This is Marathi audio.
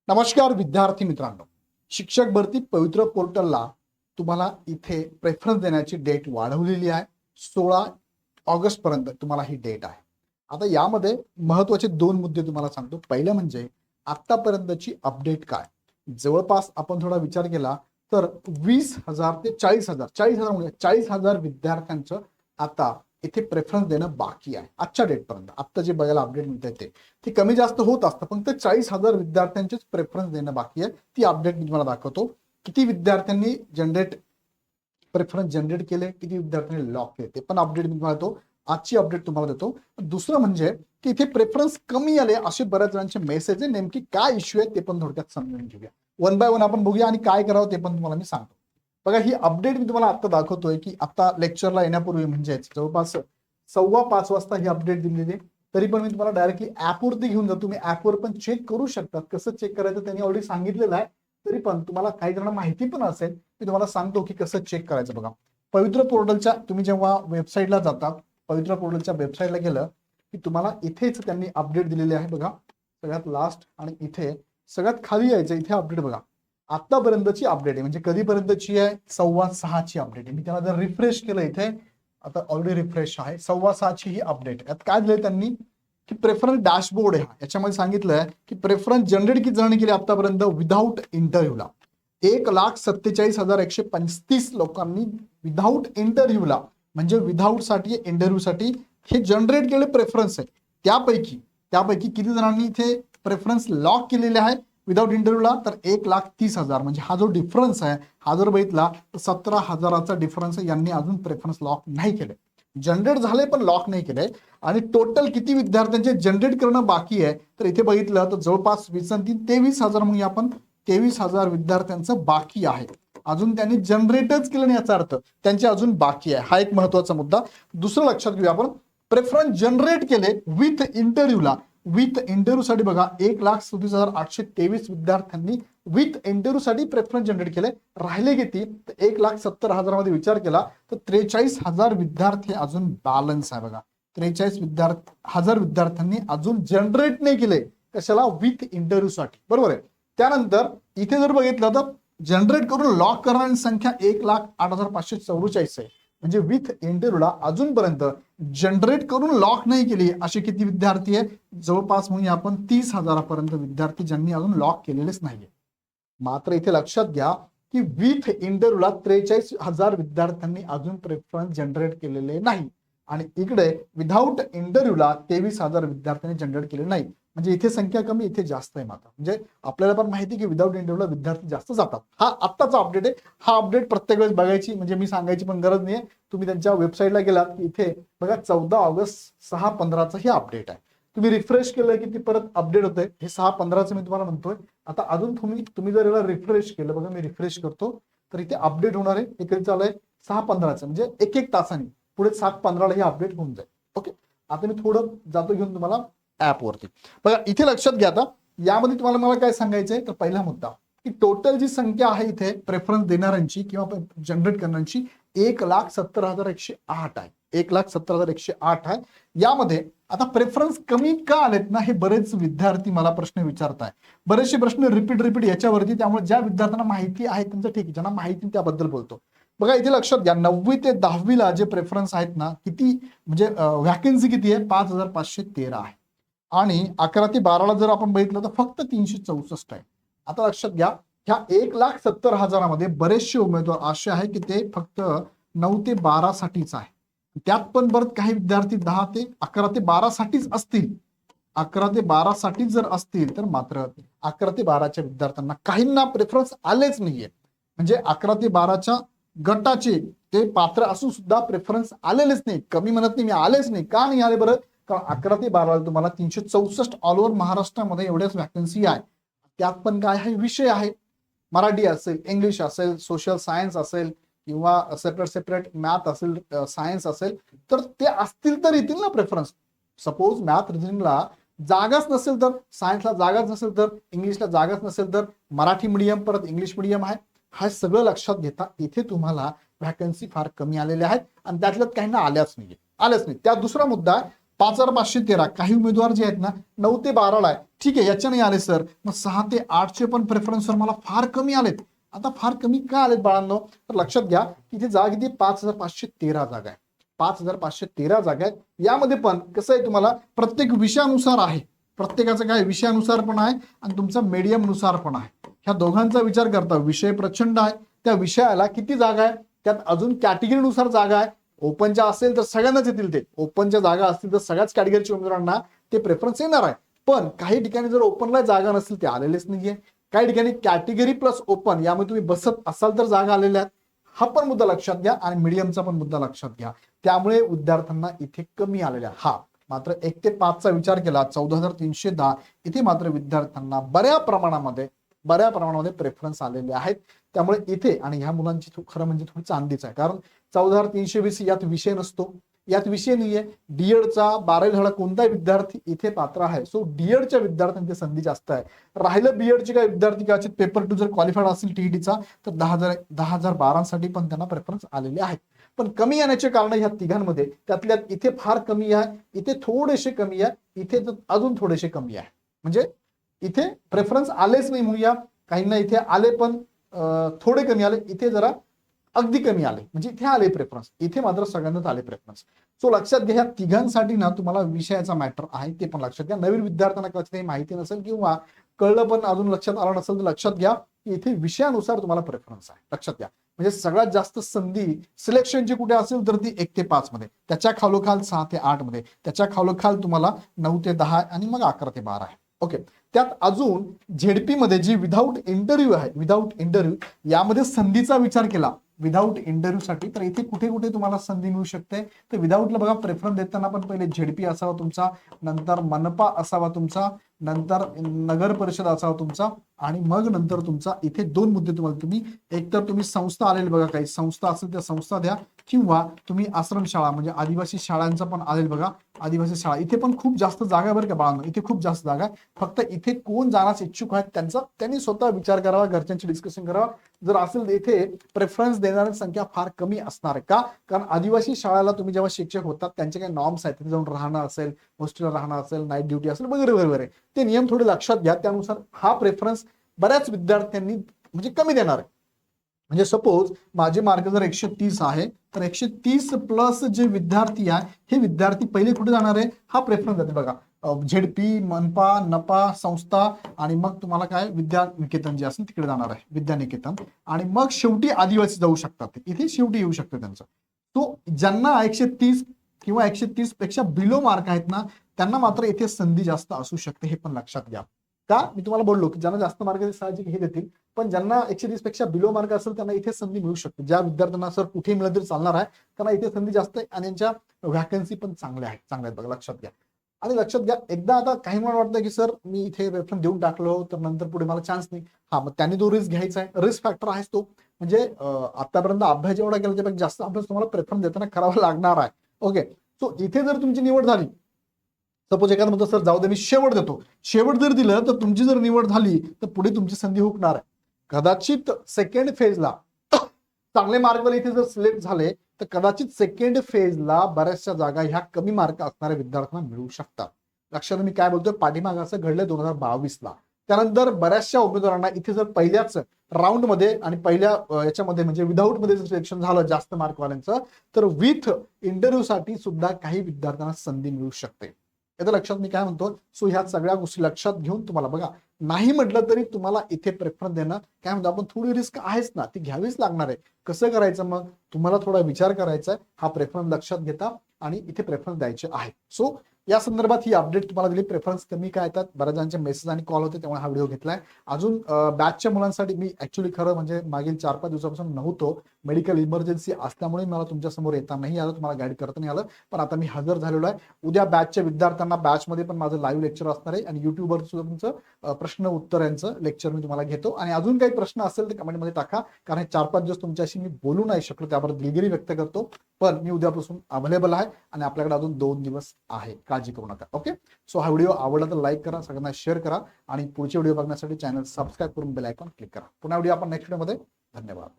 नमस्कार विद्यार्थी मित्रांनो, शिक्षक भरती पवित्र पोर्टलला तुम्हाला इथे प्रेफरन्स देण्याची डेट वाढवलेली आहे. 16 ऑगस्ट पर्यंत तुम्हाला ही डेट आहे. आता यामध्ये महत्त्वाचे दोन मुद्दे तुम्हाला सांगतो. पहिलं म्हणजे आतापर्यंतची अपडेट काय. जवळपास आपण थोडा विचार केला तर 20,000 ते 40,000 म्हणजे 40,000 विद्यार्थ्यांचं आता इथे प्रेफरन्स देणं बाकी आहे आजच्या डेट पर्यंत. आता जे बघायला अपडेट मिळते ते कमी जास्त होत असतं, पण ते 40,000 विद्यार्थ्यांचेच प्रेफरन्स देणं बाकी आहे. ती अपडेट मी तुम्हाला दाखवतो. किती विद्यार्थ्यांनी प्रेफरन्स जनरेट केले, किती विद्यार्थ्यांनी लॉक केले, ते पण अपडेट मी तुम्हाला देतो. आजची अपडेट तुम्हाला देतो. दुसरं म्हणजे की इथे प्रेफरन्स कमी आले असे बऱ्याच जणांचे मेसेज आहे. नेमकी काय इश्यू आहे ते पण थोडक्यात समजून घेऊया. वन बाय वन आपण बघूया आणि काय करावं ते पण तुम्हाला मी सांगतो. बघा, ही अपडेट मी तुम्हाला आता दाखवतोय की आता लेक्चरला येण्यापूर्वी म्हणजेच जवळपास 4:15 वाजता ही अपडेट दिलेली आहे. तरी पण मी तुम्हाला डायरेक्टली ऍपवरती घेऊन जातो. तुम्ही ऍपवर पण चेक करू शकता. कसं चेक करायचं त्यांनी ऑलरेडी सांगितलेलं आहे. तरी पण तुम्हाला काही जणांना माहिती पण असेल, मी तुम्हाला सांगतो की कसं चेक करायचं. बघा, पवित्र पोर्टलच्या तुम्ही जेव्हा वेबसाईटला जाता, पवित्र पोर्टलच्या वेबसाईटला गेलं की तुम्हाला इथेच त्यांनी अपडेट दिलेली आहे. बघा, सगळ्यात लास्ट आणि इथे सगळ्यात खाली यायचं, इथे अपडेट बघा. आतापर्यंतची अपडेट आहे, म्हणजे कधीपर्यंतची आहे, 6:15ची अपडेट आहे. मी त्याला जर रिफ्रेश केलं इथे, आता ऑलरेडी रिफ्रेश आहे, 6:15ची ही अपडेट. यात काय दिलंय त्यांनी की प्रेफरन्स डॅशबोर्ड आहे. याच्यामध्ये सांगितलंय की प्रेफरन्स जनरेट किती जणांनी केले आतापर्यंत विदाऊट इंटरव्ह्यूला. 1,47,135 लोकांनी विदाऊट इंटरव्ह्यूला, म्हणजे विदाऊट साठी इंटरव्ह्यू साठी हे जनरेट केले प्रेफरन्स आहे. त्यापैकी किती जणांनी इथे प्रेफरन्स लॉक केलेले आहे विदाऊट इंटरव्ह्यूला, तर 1,30,000. म्हणजे हा जो डिफरन्स आहे, हा जर बघितला तर 17,000चा डिफरन्स आहे. यांनी अजून प्रेफरन्स लॉक नाही केले, जनरेट झाले पण लॉक नाही केले. आणि टोटल किती विद्यार्थ्यांचे जनरेट करणं बाकी आहे, तर इथे बघितलं तर जवळपास 23,000 म्हणजे आपण 23,000 विद्यार्थ्यांचं बाकी आहे. अजून त्यांनी जनरेटच केलं नाही, याचा अर्थ त्यांचे अजून बाकी आहे. हा एक महत्वाचा मुद्दा. दुसरं लक्षात घेऊया आपण, प्रेफरन्स जनरेट केले विथ इंटरव्ह्यूला. विथ इंटरव्ह्यू साठी बघा, 1,37,823 विद्यार्थ्यांनी विथ इंटरव्ह्यू साठी प्रेफरन्स जनरेट केले. राहिले किती, तर 1,70,000 मध्ये विचार केला तर 43,000 विद्यार्थी अजून बॅलन्स आहे. बघा, 43,000 विद्यार्थ्यांनी अजून जनरेट नाही केले. कशाला, विथ इंटरव्ह्यू साठी. बरोबर आहे. त्यानंतर इथे जर बघितलं तर जनरेट करून लॉक करणारी संख्या 1,08,544 आहे. म्हणजे विथ इंटरव्ह्यूला अजूनपर्यंत जनरेट करून लॉक नाही केली असे किती विद्यार्थी आहे, जवळपास म्हणजे आपण 30,000 विद्यार्थी ज्यांनी अजून लॉक केलेलेच नाहीये. मात्र इथे लक्षात घ्या की विथ इंटरव्ह्यूला 43,000 विद्यार्थ्यांनी अजून प्रेफरन्स जनरेट केलेले नाही. आणि इकडे विदाऊट इंटरव्ह्यूला 23,000 विद्यार्थ्यांनी जनरेट केले नाही. म्हणजे इथे संख्या कमी, इथे जास्त आहे. मात्र म्हणजे आपल्याला पण माहिती की विदाऊट इंटरव्ह्यूला विद्यार्थी जास्त जातात. हा आत्ताचा अपडेट आहे. हा अपडेट प्रत्येक वेळेस बघायची म्हणजे मी सांगायची पण गरज नाहीये. तुम्ही त्यांच्या वेबसाईटला गेलात की इथे बघा 14 ऑगस्ट 6:15चं हे अपडेट आहे. तुम्ही रिफ्रेश केलं की ती परत अपडेट होते. हे 6:15चं मी तुम्हाला म्हणतोय. आता अजून तुम्ही जर याला रिफ्रेश केलं, बघा मी रिफ्रेश करतो तर इथे अपडेट होणार आहे. हे कधी चालू आहे, 6:15चं, म्हणजे एक तासाने पुढे 7:15ला हे अपडेट होऊन जाईल. ओके, आता मी थोडं जातो घेऊन तुम्हाला ऍपवरती. बघा, इथे लक्षात घ्या. आता यामध्ये तुम्हाला मला काय सांगायचंय, तर पहिला मुद्दा की टोटल जी संख्या आहे इथे प्रेफरन्स देणाऱ्यांची किंवा जनरेट करणाऱ्यांची 1,70,108 आहे. 1,70,108 आहे. यामध्ये आता प्रेफरन्स कमी का आलेत ना, हे बरेच विद्यार्थी मला प्रश्न विचारताय. बरेचसे प्रश्न रिपीट याच्यावरती. त्यामुळे ज्या विद्यार्थ्यांना माहिती आहे त्यांचं ठीक आहे, ज्यांना माहिती त्याबद्दल बोलतो. बघा, इथे लक्षात घ्या, 9वी ते 10वीला जे प्रेफरन्स आहेत ना, किती म्हणजे व्हॅकन्सी किती आहे, 5,513 आहे. आणि 11 ते 12ला जर आपण बघितलं तर फक्त 364 आहे. आता लक्षात घ्या, ह्या 1,70,000 बरेचसे उमेदवार असे आहे की ते फक्त 9 ते 12 साठीच आहे. त्यात पण बरं काही विद्यार्थी 11 ते 12 साठीच असतील. 11 ते 12 साठीच जर असतील तर मात्र 11 ते 12च्या विद्यार्थ्यांना काहींना प्रेफरन्स आलेच नाहीये. म्हणजे 11 ते 12च्या गटाचे ते पात्र असून सुद्धा प्रेफरन्स आलेलेच नाही. कमी म्हणत नाही मी, आलेच नाही. का नाही आले बरं, कारण 11 ते 12ला तुम्हाला 364 ऑल ओव्हर महाराष्ट्रामध्ये एवढ्याच व्हॅकन्सी आहे. त्यात पण काय आहे, विषय आहे, मराठी असेल, इंग्लिश असेल, सोशल सायन्स असेल किंवा सेपरेट मॅथ असेल, सायन्स असेल, तर ते असतील तर येतील ना प्रेफरन्स. सपोज मॅथ रिजनिंगला जागाच नसेल तर, सायन्सला जागाच नसेल तर, इंग्लिशला जागाच नसेल तर, मराठी मीडियम परत इंग्लिश मीडियम आहे. हा सगळं लक्षात घेता इथे तुम्हाला व्हॅकन्सी फार कमी आलेल्या आहेत आणि त्यातल्यात काहींना आल्याच नाही. त्या दुसरा मुद्दा, 5,513. काही उमेदवार जे आहेत ना 9 ते 12 आहे, ठीक आहे, याच्या नाही आले सर, मग 6 ते 8चे पण प्रेफरन्स सर मला फार कमी आलेत. आता फार कमी का आलेत बाळांनो, तर लक्षात घ्या इथे जागा किती 5,513 जागा आहे. 5,513 जागा आहेत. यामध्ये पण कसं आहे तुम्हाला प्रत्येक विषयानुसार आहे, प्रत्येकाचं काय विषयानुसार पण आहे आणि तुमचा मीडियम नुसार पण आहे. ह्या दोघांचा विचार करता विषय प्रचंड आहे, त्या विषयाला किती जागा आहे, त्यात अजून कॅटेगरीनुसार जागा आहे. ओपनच्या असेल तर सगळ्यांनाच येतील, ते ओपनच्या जागा असतील तर सगळ्याच कॅटेगरीच्या उमेदवारांना ते प्रेफरन्स येणार आहे. पण काही ठिकाणी जर ओपनला जागा नसेल ते आलेलेच नाहीये. काही ठिकाणी कॅटेगरी प्लस ओपन यामध्ये तुम्ही बसत असाल तर जागा आलेल्या आहेत. हा पण मुद्दा लक्षात घ्या आणि मीडियमचा पण मुद्दा लक्षात घ्या. त्यामुळे विद्यार्थ्यांना इथे कमी आलेल्या. हा मात्र 1 ते 5चा विचार केला 14,310 इथे मात्र विद्यार्थ्यांना बऱ्या प्रमाणामध्ये प्रेफरन्स आलेले आहेत. त्यामुळे इथे आणि ह्या मुलांची खरं म्हणजे थोडी चांदीच आहे, कारण 14,320 यात विषय नसतो, यात विषय नाहीये. डीएडचा 12वी झाला कोणताही विद्यार्थी इथे पात्र आहे. सो डीएडच्या विद्यार्थ्यांची संधी जास्त आहे. राहिलं बीएडचे काही विद्यार्थी कदाचित पेपर 2 जर क्वालिफाईड असेल टीईटीचा तर 10,012 साठी पण त्यांना प्रेफरन्स आलेले आहेत. पण कमी येण्याचे कारण ह्या तिघांमध्ये त्यातल्या इथे फार कमी आहे, इथे थोडेसे कमी आहे, इथे अजून थोडेसे कमी आहे. म्हणजे इथे प्रेफरन्स आलेच नाही म्हणूया, काहींना इथे आले पण थोडे कमी आले, इथे जरा अगदी कमी आले, म्हणजे इथे आले प्रेफरन्स, इथे मात्र सगळ्यांनाच आले प्रेफरन्स. सो लक्षात घ्या ह्या तिघांसाठी ना तुम्हाला विषयाचा मॅटर आहे ते पण लक्षात घ्या. नवीन विद्यार्थ्यांना कदाचित माहिती नसेल किंवा कळलं पण अजून लक्षात आलं नसेल तर लक्षात घ्या की इथे विषयानुसार तुम्हाला प्रेफरन्स आहे. लक्षात घ्या म्हणजे सगळ्यात जास्त संधी सिलेक्शनची कुठे असेल तर ती 1 ते 5 मध्ये, त्याच्या खालोखाल 6 ते 8 मध्ये, त्याच्या खालोखाल तुम्हाला 9 ते 10 आणि मग 11 ते 12 आहे. ओके, त्यात अजून झेडपी मध्ये जी विदाऊट इंटरव्ह्यू आहे, विदाऊट इंटरव्ह्यू यामध्ये संधीचा विचार केला विदाऊट इंटरव्ह्यू साठी तर इथे कुठे कुठे तुम्हाला संधी मिळू शकते. तर विदाऊटला बघा प्रेफरन्स देताना पण पहिले झेडपी असावा तुमचा, नंतर मनपा असावा तुमचा, नंतर नगर परिषद असावा तुमचा आणि मग नंतर तुमचा इथे 2 मुद्दे तुम्हाला तुम्ही एकतर तुम्ही संस्था आलेली बघा, काही संस्था असेल त्या संस्था द्या किंवा तुम्ही आश्रमशाळा म्हणजे आदिवासी शाळांचा पण आलेल बघा, आदिवासी शाळा इथे पण खूप जास्त जागा आहे बरं का बाळांनो, इथे खूप जास्त जागा आहे. फक्त इथे कोण जाण्यास इच्छुक आहेत त्यांनी स्वतः विचार करावा, घरच्यांची डिस्कशन करावा. जर असेल इथे प्रेफरन्स देणारी संख्या फार कमी असणार आहे. का? कारण आदिवासी शाळेला तुम्ही जेव्हा शिक्षक होतात त्यांचे काही नॉर्म्स आहेत, तिथे जाऊन राहणं असेल, हॉस्टेलला राहणं असेल, नाईट ड्युटी असेल वगैरे वगैरे, ते नियम थोडे लक्षात घ्या. त्यानुसार हा प्रेफरन्स बऱ्याच विद्यार्थ्यांनी म्हणजे कमी देणार आहे. म्हणजे सपोज माझे मार्क जर 130 आहे तर 130 प्लस जे विद्यार्थी आहे हे विद्यार्थी पहिले कुठे जाणार आहे, हा प्रेफरन्स देते बघा. झेडपी, मनपा, नपा, संस्था आणि मग तुम्हाला काय विद्यानिकेतन जे असेल तिकडे जाणार आहे, विद्यानिकेतन आणि मग शेवटी आदिवासी जाऊ शकतात, इथे शेवटी येऊ शकतं त्यांचं. तो ज्यांना 130 किंवा 130 पेक्षा बिलो मार्क आहेत ना त्यांना मात्र इथे संधी जास्त असू शकते, हे पण लक्षात घ्या. का मी तुम्हाला बोललो की ज्यांना जास्त मार्क साहजिक हे देतील, पण ज्यांना 130 पेक्षा बिलो मार्क असेल त्यांना इथे संधी मिळू शकते. ज्या विद्यार्थ्यांना सर कुठे मिळत तरी चालणार आहे त्यांना इथे संधी जास्त आहे आणि यांच्या व्हॅकन्सी पण चांगल्या आहेत बघा, लक्षात घ्या. आणि लक्षात घ्या एकदा आता काही मला वाटतं की सर मी इथे रेफरन्स देऊन टाकलो तर नंतर पुढे मला चान्स नाही, हा मग त्यांनी तो रिस्क घ्यायचा आहे, रिस्क फॅक्टर आहेच तो. म्हणजे आतापर्यंत अभ्यास जेवढा केला त्यापेक्षा जास्त अभ्यास तुम्हाला प्रेफरन्स देताना करावा लागणार आहे. ओके, सो इथे जर तुमची निवड झाली, सपोज एखादा म्हणतो सर जाऊ दे मी शेवट देतो, शेवट जर दिलं तर तुमची जर निवड झाली तर पुढे तुमची संधी हुकणार आहे. कदाचित सेकंड फेजला चांगले मार्कवाले इथे जर सिलेक्ट झाले तर कदाचित सेकंड फेजला बऱ्याचशा जागा ह्या कमी मार्क असणाऱ्या विद्यार्थ्यांना मिळू शकतात. लक्षात मी काय बोलतोय, पाठीमाग असं घडलं 2022ला. त्यानंतर बऱ्याचशा उमेदवारांना इथे जर पहिल्याच राऊंड मध्ये आणि पहिल्या याच्यामध्ये म्हणजे विदाऊट मध्ये जर सिलेक्शन झालं जास्त मार्कवाल्यांचं तर विथ इंटरव्ह्यू साठी सुद्धा काही विद्यार्थ्यांना संधी मिळू शकते. याचं लक्षात मी काय म्हणतो, सो ह्या सगळ्या गोष्टी लक्षात घेऊन तुम्हाला बघा नाही म्हटलं तरी तुम्हाला इथे प्रेफरन्स देणं काय म्हणतो आपण, थोडी रिस्क आहेच ना, ती घ्यावीच लागणार आहे. कसं करायचं मग तुम्हाला थोडा विचार करायचा आहे, हा प्रेफरन्स लक्षात घेता आणि इथे प्रेफरन्स द्यायचे आहे. सो या संदर्भात ही अपडेट तुम्हाला दिली. प्रेफरन्स कमी काय येतात, बऱ्याच जणांचे मेसेज आणि कॉल होते त्यामुळे हा व्हिडिओ घेतलाय. अजून बॅचच्या मुलांसाठी मी ऍक्च्युली खरं म्हणजे मागील 4-5 दिवसापासून नव्हतो, मेडिकल इमर्जन्सी असल्यामुळे मला तुमच्या समोर येता नाही आलं, तुम्हाला गाईड करता नाही आलं, पण आता मी हजर झालेलो आहे. उद्या बॅचच्या विद्यार्थ्यांना बॅचमध्ये पण माझं लाईव्ह लेक्चर असणार आहे आणि युट्यूबवर सुद्धा तुमचं प्रश्न उत्तरांचं लेक्चर मी तुम्हाला घेतो. आणि अजून काही प्रश्न असेल तर कमेंटमध्ये टाका, कारण हे 4-5 दिवस तुमच्याशी मी बोलू नाही शकलो त्याबद्दल दिलगिरी व्यक्त करतो. पण मी उद्यापासून अवेलेबल आहे आणि आपल्याकडे अजून 2 दिवस आहे, काळजी करू नका. ओके, सो हा व्हिडिओ आवडला तर लाईक करा, सगळ्यांना शेअर करा आणि पुढचे व्हिडिओ बघण्यासाठी चॅनल सबस्क्राईब करून बेल आयकॉन क्लिक करा. पुन्हा व्हिडिओ आपण नेक्स्ट व्हिडिओमध्ये. धन्यवाद.